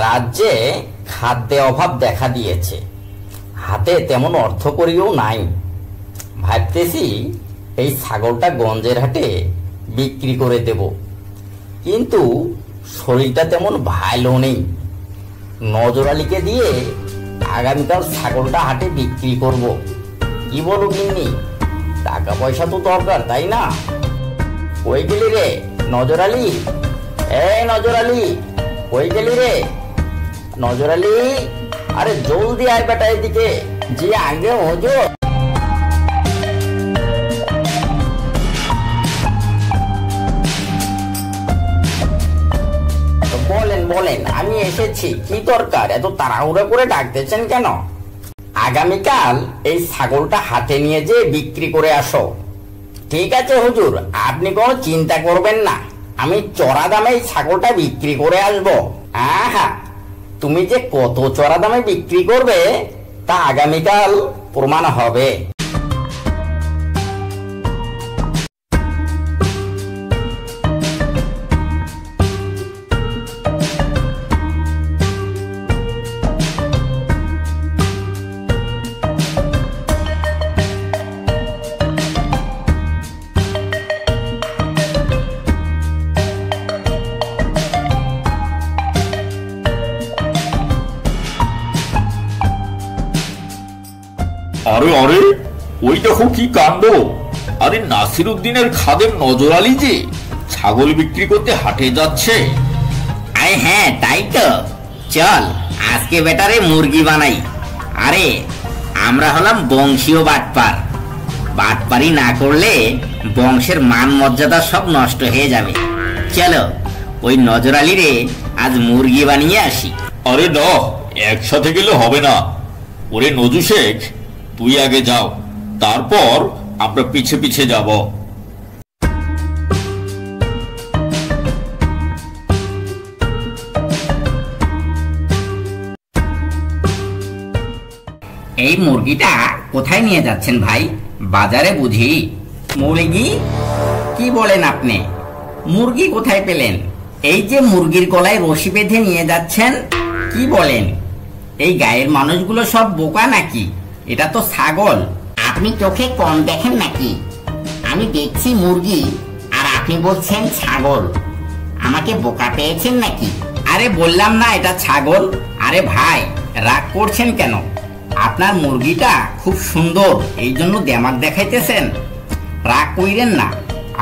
রাজ্যে খাদ্যে অভাব দেখা দিয়েছে, হাতে তেমন অর্থকড়িও নাই। ভাবতেছি এই ছাগলটা গঞ্জের হাটে বিক্রি করে দেব, কিন্তু শরীরটা তেমন ভালো নেই। নজর আলীকে দিয়ে আগামীকাল ছাগলটা হাটে বিক্রি করব। কি বলো গিন্নি? টাকা পয়সা তো দরকার, তাই না? কই গেলি রে নজর আলী? এই নজর আলী, কই গেলি রে নজর আলী? আরে জলদি আয় বেটা এদিকে, যে আগে হুজুর। বলেন বলেন, আমি এসেছি। কি দরকার? এত তাড়াহুড়ো করে ডাকতেছেন কেন? আগামীকাল এই ছাগলটা হাতে নিয়ে যে বিক্রি করে আসো। ঠিক আছে হুজুর, আপনি কোনো চিন্তা করবেন না, আমি চড়া দামে এই ছাগলটা বিক্রি করে আসবো। হ্যাঁ, তুমি যে কত চড়া দামে বিক্রি করবে তা আগামীকাল প্রমাণ হবে। আরে আরে, ওই দেখো কি কাণ্ড! আরে নাসিরউদ্দিনের খাদেম নজর আলী যে ছাগল বিক্রি করতে হাটে যাচ্ছে। আরে হ্যাঁ, তাই তো। চল আজকে বেটারে মুরগি বানাই। আরে আমরা হলাম বংশীয় বাটপার, বাটপারি না করলে বংশের মান মর্যাদা সব নষ্ট হয়ে যাবে। চলো ওই নজর আলী রে আজ মুরগি বানিয়ে আসি। আরে না, একসাথে গেলে হবে না। ওরে নজু শেখ, তুই আগে যাও, তারপর আমরা পিছে পিছে যাব। এই মুরগিটা কোথায় নিয়ে যাচ্ছেন ভাই? বাজারে বুঝি? মুরগি? কি বলেন আপনি? মুরগি কোথায় পেলেন? এই যে মুরগির গলায় রশি বেঁধে নিয়ে যাচ্ছেন। কি বলেন? এই গায়ের মানুষগুলো সব বোকা নাকি? এটা তো ছাগল। আপনি চোখে কম দেখেন নাকি? আমি দেখছি মুরগি আর আপনি বলছেন ছাগল। আমাকে বোকা পেয়েছেন নাকি? আরে বললাম না এটা ছাগল। আরে ভাই, রাগ করছেন কেন? আপনার মুরগিটা খুব সুন্দর, এই জন্য দেমাক দেখাইতেছেন। রাগ কইরেন না,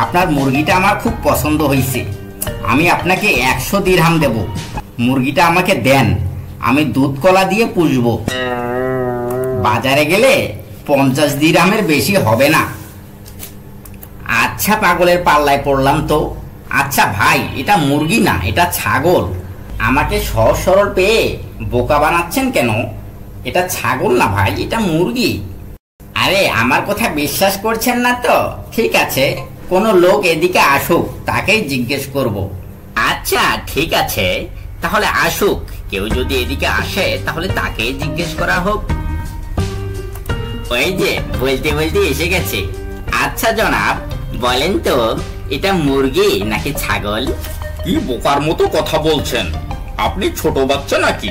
আপনার মুরগিটা আমার খুব পছন্দ হয়েছে। আমি আপনাকে 100 দিরহাম দেব। মুরগিটা আমাকে দেন, আমি দুধ কলা দিয়ে পুষবো। বাজারে গেলে 50 দিরহামের বেশি হবে না। আচ্ছা, পাগলের পাল্লায় পড়লাম তো। আচ্ছা ভাই, এটা মুরগি না, এটা ছাগল। আমাকে সহজ সরল পেয়ে বোকা বানাচ্ছেন কেন? এটা ছাগল না ভাই, এটা মুরগি। আরে আমার কথা বিশ্বাস করছেন না তো? ঠিক আছে, কোনো লোক এদিকে আসুক, তাকেই জিজ্ঞেস করব। আচ্ছা ঠিক আছে, তাহলে আসুক। কেউ যদি এদিকে আসে তাহলে তাকেই জিজ্ঞেস করা হোক। ওই যে বলতে বলতে এসে গেছে। আচ্ছা জনাব, বলেন তো এটা মুরগি নাকি ছাগল? কি বোকার মতো কথা বলছেন? আপনি ছোট বাচ্চা নাকি?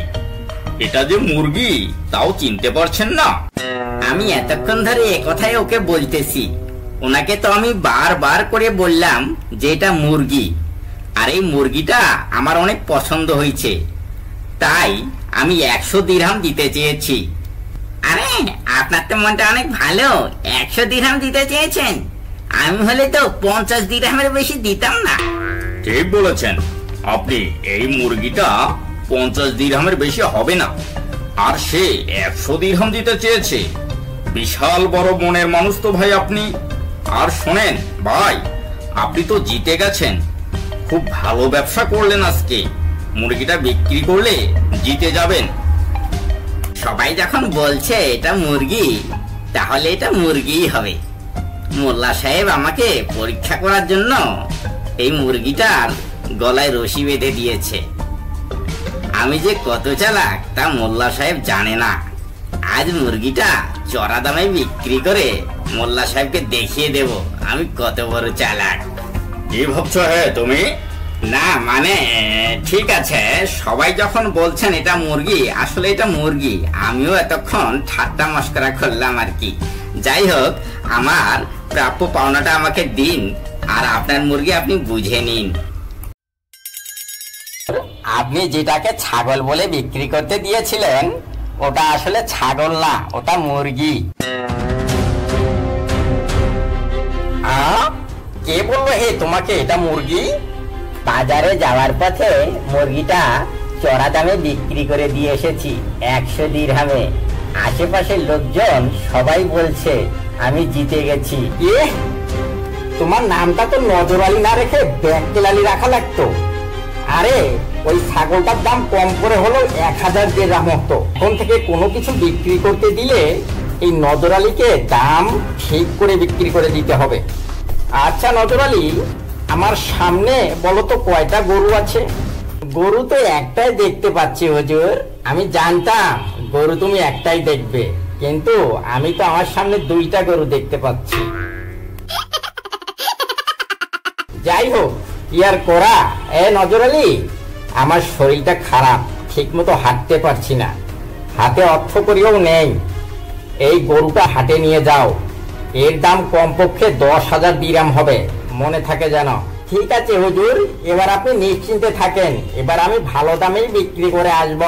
এটা যে মুরগি তাও চিনতে পারছেন না? আমি এতক্ষণ ধরে একথাই ওকে বলতেছি। ওনাকে তো আমি বারবার করে বললাম যে এটা মুরগি, আর এই মুরগিটা আমার অনেক পছন্দ হয়েছে, তাই আমি 100 দিরহাম দিতে চেয়েছি। আরে আপনার তো মনটা অনেক ভালো, 100 দিরহাম দিতে চেয়েছেন। আমি হলে তো 50 দিরহামের বেশি দিতাম না। ঠিক বলেছেন আপনি, এই মুরগিটা 50 দিরহামের বেশি হবে না, আর সে 100 দিরহাম দিতে চেয়েছে। বিশাল বড় মনের মানুষ তো ভাই আপনি। আর শোনেন ভাই, আপনি তো জিতে গেছেন, খুব ভালো ব্যবসা করলেন আজকে। মুরগিটা বিক্রি করলে জিতে যাবেন। সবাই যখন বলছে এটা মুরগি, তাহলে এটা মুরগিই হবে। মোল্লা সাহেব আমাকে পরীক্ষা করার জন্য এই মুরগিটার গলায় রশি বেঁধে দিয়েছে। আমি যে কত চালাক তা মোল্লা সাহেব জানে না। আজ মুরগিটা চড়া দামে বিক্রি করে মোল্লা সাহেবকে দেখিয়ে দেব আমি কত বড় চালাক। কি ভাবছো? হ্যাঁ তুমি না মানে ঠিক আছে, সবাই যখন বলছেন এটা মুরগি, আসলে এটা মুরগি। আমিও এতক্ষণ ঠাট্টা মস্করা করলাম আর কি। যাই হোক, আমার প্রাপ্য পাওনাটা আমাকে দিন, আর আপনার মুরগি আপনি বুঝে নিন। আপনি যেটাকে ছাগল বলে বিক্রি করতে দিয়েছিলেন, ওটা আসলে ছাগল না, ওটা মুরগি। কে বললো হে তোমাকে এটা মুরগি? বাজারে যাওয়ার পথে মুরগিটা চড়া দামে বিক্রি করে দিয়ে এসেছি, 100 দিরহামে। আশেপাশের লোকজন সবাই বলছে আমি জিতে গেছি। তোমার নামটা তো নজর আলী না রেখে ব্যাককেল আলী রাখা লাগতো। আরে ওই ছাগলটার দাম কম করে হলো 1000 দিরহাম হতো। এখন থেকে কোনো কিছু বিক্রি করতে দিলে এই নজর আলীকে দাম ঠিক করে বিক্রি করে দিতে হবে। আচ্ছা নজর আলী, আমার সামনে বলো তো কয়টা গরু আছে? গরু তো একটাই দেখতে পাচ্ছি হুজুর। আমি জানতাম গরু তুমি একটাই দেখবে, কিন্তু আমি তো আমার সামনে 2টা গরু দেখতে পাচ্ছি। যাই হোক, কি আর করা। নজর আলী, আমার শরীরটা খারাপ, ঠিক মতো হাঁটতে পারছি না, হাতে অর্থ করিও নেই। এই গরুটা হাটে নিয়ে যাও, এর দাম কমপক্ষে 10,000 দিরহাম হবে, মনে থাকে যেন। ঠিক আছে হুজুর, এবার আপনি নিশ্চিন্তে থাকেন, এবার আমি ভালো দামেই বিক্রি করে আসব।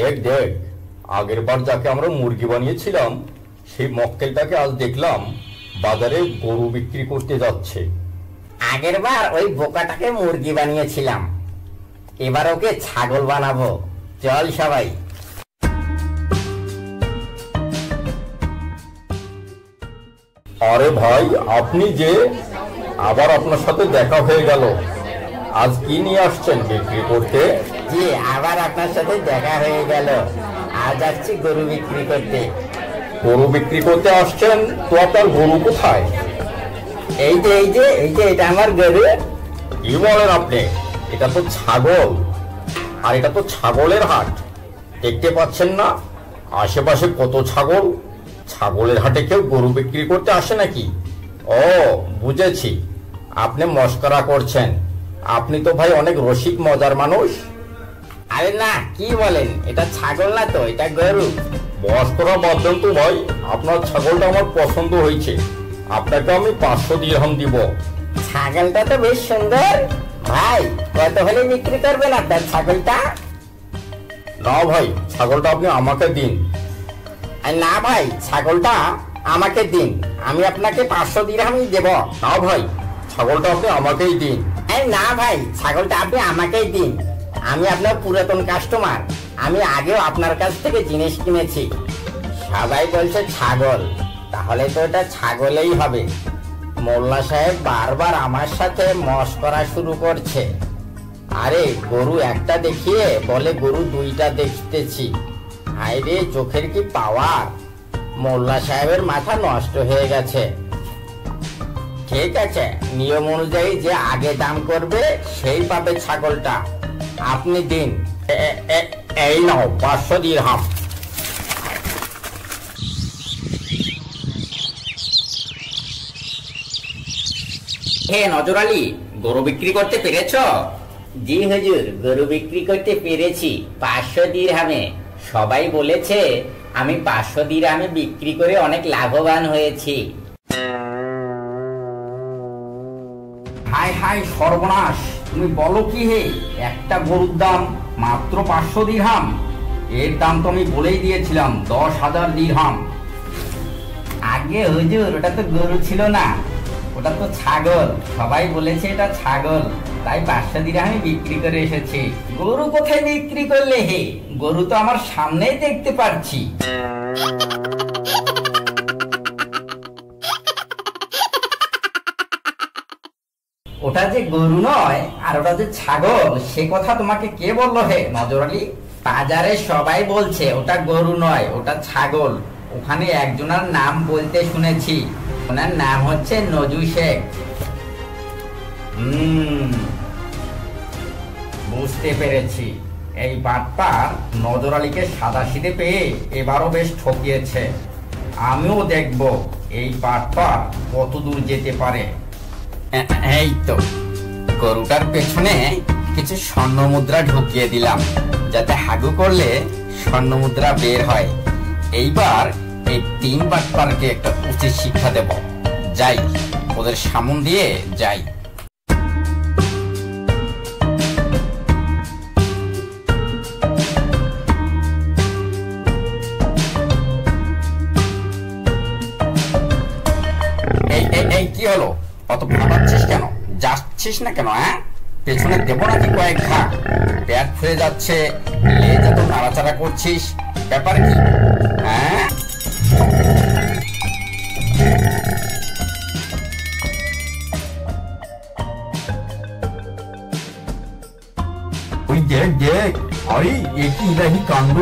দেখ দেখ, আগের বার যাকে আমরা মুরগি বানিয়েছিলাম, সেই মক্কেলটাকে আজ দেখলাম বাজারে গরু বিক্রি করতে যাচ্ছে। আগের বার ওই বোকাটাকে মুরগি বানিয়েছিলাম, এবার ওকে ছাগল বানাবো। চল সবাই। আরে ভাই, আপনি যে, আবার আপনার সাথে দেখা হয়ে গেল। আজ কি নিয়ে আসছেন বিক্রি করতে? জি, আবার আপনার সাথে দেখা হয়ে গেল। আজ আসছি গরু বিক্রি করতে। গরু বিক্রি করতে আসছেন? তো আপনার গরু কোথায়? এই যে এই যে এই যে, এটা আমার গরু। কি বলেন আপনি? এটা তো ছাগল, আর এটা তো ছাগলের হাট। দেখতে পাচ্ছেন না আশেপাশে কত ছাগল? ছাগলের হাটে কেউ গরু বিক্রি করতে আসে নাকি? ও বুঝেছি, আপনি মস্করা করছেন। আপনি তো ভাই অনেক রসিক মজার মানুষ। আরে না, কি বলেন, এটা ছাগল না তো, এটা গরু। মস্করা বাদ দেন তো ভাই, আপনার ছাগলটা আমার পছন্দ হয়েছে, আপনাকে আমি 500 দিরহাম দিব। ছাগলটা তো বেশ সুন্দর। ভাই, কত হলে বিক্রি করবেন আপনার ছাগলটা? না ভাই, ছাগলটা আপনি আমাকে দিন। না ভাই, ছাগলটা আমাকে দিন, আমি আপনাকে 500 দিরহামই দেব। না ভাই, ছাগলটা আপনি আমাকেই দিন। না ভাই, ছাগলটা আপনি আমাকেই দিন, আমি আপনার পুরাতন কাস্টমার, আমি আগেও আপনার কাছ থেকে জিনিস কিনেছি। সবাই বলছে ছাগল, তাহলে তো এটা ছাগলেই হবে। মোল্লা সাহেব বারবার আমার সাথে মশকরা শুরু করছে। আরে গরু একটা দেখিয়ে বলে গরু 2টা দেখতেছি। হায়রে, চোখের কি পাওয়ার! মোল্লা সাহেবের মাথা নষ্ট হয়ে গেছে। ঠিক আছে, নিয়ম অনুযায়ী যে আগে দাম করবে সেই পাবে ছাগলটা। আপনি দিন। এই নাও 500 দিরহাম। হে নজর আলী, গরু বিক্রি করতে পেরেছ? জি হুজুর, গরু বিক্রি করতে পেরেছি 500 দিরহামে। সবাই বলেছে আমি 500 দিরহামে বিক্রি করে অনেক লাভবান হয়েছি। হায় হায় সর্বনাশ, তুমি বলো কি হে? একটা গরুর দাম মাত্র 500 দিরহাম। এর দাম তো আমি বলেই দিয়েছিলাম 10,000 দিরহাম। আগে হুজুর, ওটা তো গরু ছিল না, ওটা তো ছাগল। সবাই বলেছে এটা ছাগল, তাই 500 দিরহামে বিক্রি করে এসেছি। গরু কোথায় বিক্রি করলে হে? গরু তো আমার সামনেই দেখতে পাচ্ছি। ওটা যে গরু নয় আর ওটা যে ছাগল, সে কথা তোমাকে কে বললো হে নজর আলী? বাজারে সবাই বলছে ওটা গরু নয়, ওটা ছাগল। ওখানে একজনের নাম বলতে শুনেছি, ওনার নাম হচ্ছে নজু শেখ। বুঝতে পেরেছি, এই বাটপার নজর আলীকে সাদাসিধে পেয়ে এবারও বেশ ঠকিয়েছে। আমিও দেখব এই বাটপার কত দূর যেতে পারে। এই তো গরুটার পেছনে কিছু স্বর্ণ মুদ্রা ঢুকিয়ে দিলাম, যাতে হাগু করলে স্বর্ণ মুদ্রা বের হয়। এইবার এই 3 বাটপারকে একটা উচিত শিক্ষা দেব। যাই, ওদের সামন দিয়ে যাই। এই কি হলো? অত ভাবাচ্ছিস কেন? যাচ্ছিস না কেন? হ্যাঁ, পেছনে দেবো নাকি কয়েক ঘা? পেট ফুলে যাচ্ছে, লেজ এত নাড়াচাড়া করছিস, ব্যাপার কি? হ্যাঁ, ওই দেখ দেখ, আরে এ কি ইলাহি কাণ্ড!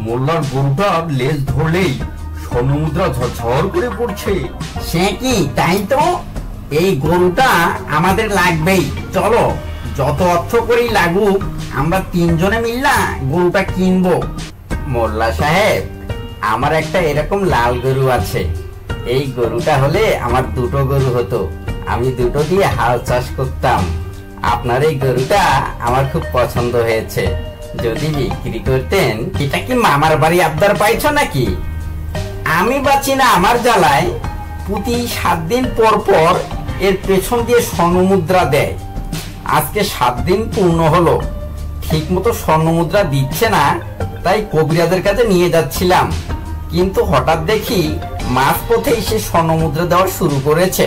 মোল্লার গরুটার লেজ ধরলেই স্বর্ণ মুদ্রা ঝরঝর করে পড়ছে। সে কি? তাই তো, এই গরুটা আমাদের লাগবেই। চলো, যত অর্থ করেই লাগুক, আমরা 3 জনে মিললা গরুটা কিনবো। মোল্লা সাহেব, আমার একটা এরকম লাল গরু আছে। এই গরুটা হলে আমার 2টো গরু হতো, আমি 2টো দিয়ে হাল চাষ করতাম। আপনার এই গরুটা আমার খুব পছন্দ হয়েছে, যদি বিক্রি করতেন। এটা কি মামার বাড়ি আবদার পাইছো নাকি? আমি বাঁচি না আমার জ্বালায়। প্রতি 7 দিন পর পর এর পেছন দিয়ে স্বর্ণ মুদ্রা দেয়। আজকে 7 দিন পূর্ণ হলো, ঠিক মতো স্বর্ণ মুদ্রা দিচ্ছে না, তাই কবিরাজের কাছে নিয়ে যাচ্ছিলাম। কিন্তু হঠাৎ দেখি মাঝ পথেই সে স্বর্ণ মুদ্রা দেওয়া শুরু করেছে।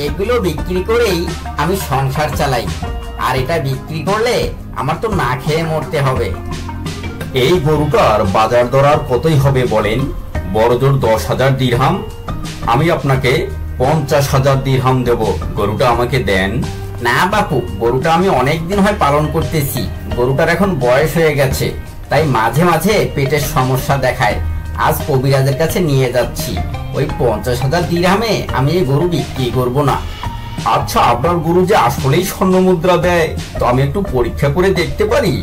এগুলো বিক্রি করেই আমি সংসার চালাই, আর এটা বিক্রি করলে আমার তো না খেয়ে মরতে হবে। এই গরুটার বাজার দর আর কতই হবে বলেন? বড়জোর 10,000 দিরহাম। আমি আপনাকে 50,000 দিরহাম দেব, গরুটা আমাকে দেন। না বাপু, গরুটা আমি অনেকদিন হয় পালন করতেছি। গরুটার এখন বয়স হয়ে গেছে, তাই মাঝে মাঝে পেটের সমস্যা দেখায়। আজ কবিরাজের কাছে নিয়ে যাচ্ছি, ওই 50,000 দিরহামে আমি এই গরু বিক্রি করব না। আচ্ছা, আপনার গরু যে আসলেই স্বর্ণ মুদ্রা দেয়, তো আমি একটু পরীক্ষা করে দেখতে পারি?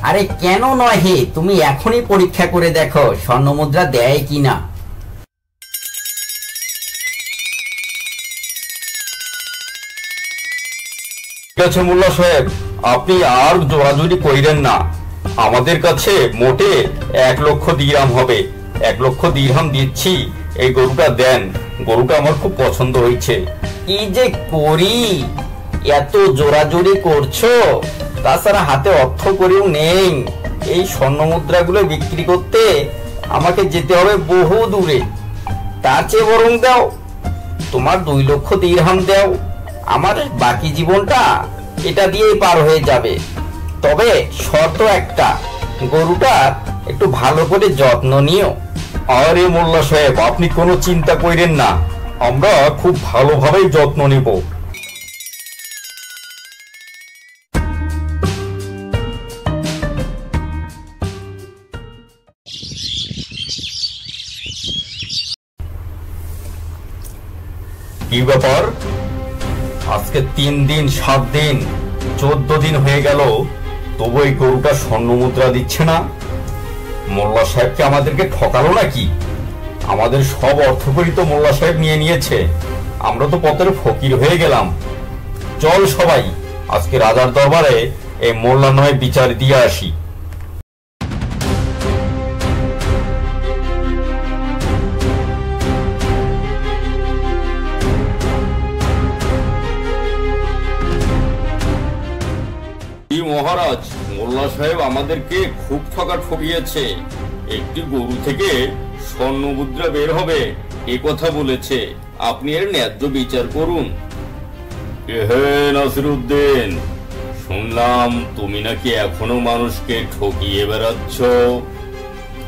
আরে কেন নয় হে, তুমি এখনই পরীক্ষা করে দেখো স্বর্ণ মুদ্রা দেয় কিনা। ঠিক আছে মোল্লা সাহেব, আপনি আর জোরাজুরি কইরেন না। আমাদের কাছে মোটে 1 লক্ষ দিরহাম হবে। 1 লক্ষ দিরহাম দিচ্ছি, এই গরুটা দেন। গরুটা আমার খুব পছন্দ হয়েছে। কি যে করি, এত জোরাজুরি করছো, তাছাড়া হাতে অর্থ করেও নেই। এই স্বর্ণ মুদ্রাগুলো বিক্রি করতে আমাকে যেতে হবে বহু দূরে। তার চেয়ে বরং দাও, তোমার 2 লক্ষ দিরহাম দাও, আমার বাকি জীবনটা এটা দিয়েই পার হয়ে যাবে। তবে শর্ত একটা, গরুটার একটু ভালো করে যত্ন নিও। আরে মোল্লা সাহেব, আপনি কোনো চিন্তা কইরেন না, আমরা খুব ভালোভাবেই যত্ন নিব। কি ব্যাপার? আজকে 3 দিন 7 দিন 14 দিন হয়ে গেল, তবু এই গরুটা স্বর্ণ মুদ্রা দিচ্ছে না। মোল্লা সাহেবকে আমাদেরকে ঠকালো নাকি? আমাদের সব অর্থকরী তো মোল্লা সাহেব নিয়ে নিয়েছে, আমরা তো পথের ফকির হয়ে গেলাম। চল সবাই আজকে রাজার দরবারে এই মোল্লা নয় বিচার দিয়ে আসি। মহারাজ, মোল্লা সাহেব আমাদেরকে খুব ঠকিয়েছে। একটি গরু থেকে স্বর্ণ মুদ্রা বের হবে এ কথা বলেছে। আপনি এর ন্যায্য বিচার করুন। হে নাসিরউদ্দিন, শুনলাম তুমি নাকি এখনো মানুষকে ঠকিয়ে বেড়াচ্ছ।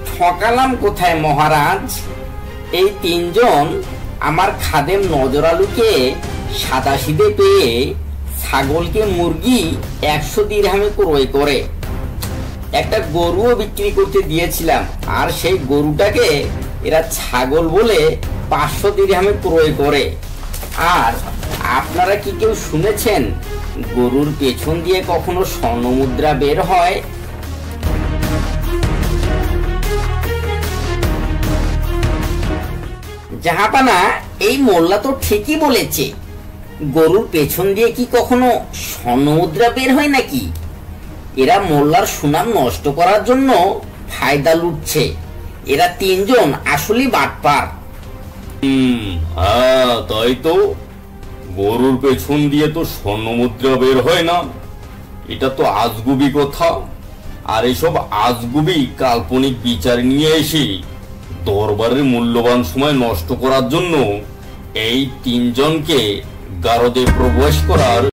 ঠকালাম কোথায় মহারাজ? এই 3 জন আমার খাদেম নজর আলীকে সাদাসিধে পেয়ে ছাগলকে মুরগি 100 দিরহামে ক্রয় করে। একটা গরুও বিক্রি করতে দিয়েছিলাম, আর সেই গরুটাকে এরা ছাগল বলে 500 দিরহামে ক্রয় করে। আর আপনারা কি কেউ শুনেছেন গরুর পেছন দিয়ে কখনো স্বর্ণমুদ্রা বের হয়? জাহাপানা, এই মোল্লা তো ঠিকই বলেছে, গরুর পেছন দিয়ে কি কখনো স্বর্ণমুদ্রা বের হয় নাকি? এরা মোল্লার সুনাম নষ্ট করার জন্য ফায়দা লুটছে। এরা 3 জন আসলেই বাটপার। হ্যাঁ তাই তো, গরুর পেছন দিয়ে তো স্বর্ণমুদ্রা বের হয় না, এটা তো আজগুবি কথা। আর এসব আজগুবি কাল্পনিক বিচার নিয়ে এসে দরবারের মূল্যবান সময় নষ্ট করার জন্য এই 3 জনকে গারদে প্রবেশ করার